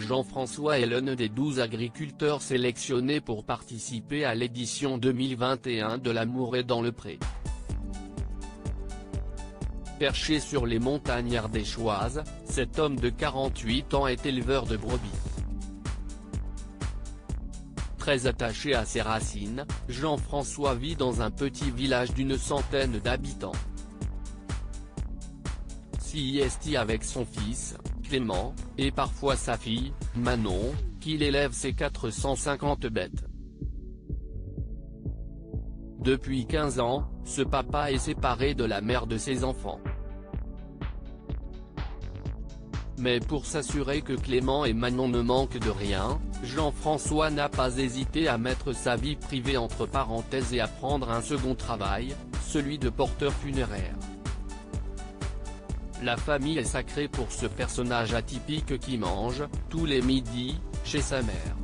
Jean-François est l'un des 12 agriculteurs sélectionnés pour participer à l'édition 2021 de L'amour est dans le pré. Perché sur les montagnes ardéchoises, cet homme de 48 ans est éleveur de brebis. Très attaché à ses racines, Jean-François vit dans un petit village d'une centaine d'habitants. S'y est avec son fils, Clément, et parfois sa fille, Manon, qu'il élève ses 450 bêtes. Depuis 15 ans, ce papa est séparé de la mère de ses enfants. Mais pour s'assurer que Clément et Manon ne manquent de rien, Jean-François n'a pas hésité à mettre sa vie privée entre parenthèses et à prendre un second travail, celui de porteur funéraire. La famille est sacrée pour ce personnage atypique qui mange, tous les midis, chez sa mère.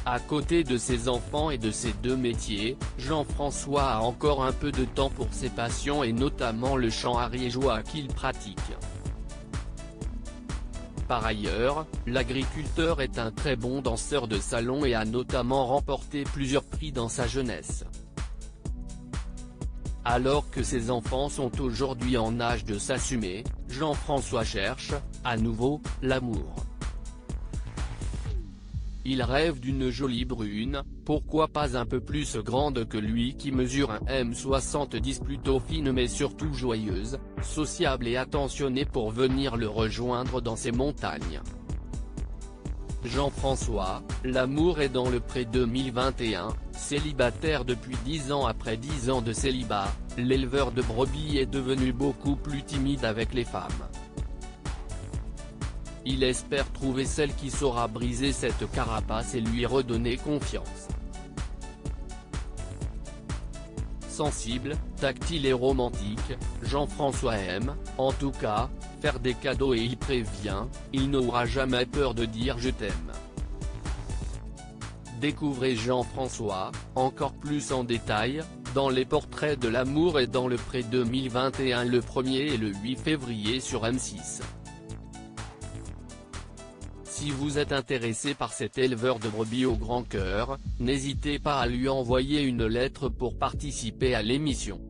À côté de ses enfants et de ses deux métiers, Jean-François a encore un peu de temps pour ses passions et notamment le chant ariégeois qu'il pratique. Par ailleurs, l'agriculteur est un très bon danseur de salon et a notamment remporté plusieurs prix dans sa jeunesse. Alors que ses enfants sont aujourd'hui en âge de s'assumer, Jean-François cherche, à nouveau, l'amour. Il rêve d'une jolie brune, pourquoi pas un peu plus grande que lui qui mesure un m70 plutôt fine mais surtout joyeuse, sociable et attentionnée pour venir le rejoindre dans ses montagnes. Jean-François, L'amour est dans le pré 2021, célibataire depuis 10 ans. Après 10 ans de célibat, l'éleveur de brebis est devenu beaucoup plus timide avec les femmes. Il espère trouver celle qui saura briser cette carapace et lui redonner confiance. Sensible, tactile et romantique, Jean-François aime, en tout cas, faire des cadeaux et il prévient, il n'aura jamais peur de dire je t'aime. Découvrez Jean-François, encore plus en détail, dans les portraits de L'amour et dans le pré 2021 le 1er et le 8 février sur M6. Si vous êtes intéressé par cet éleveur de brebis au grand cœur, n'hésitez pas à lui envoyer une lettre pour participer à l'émission.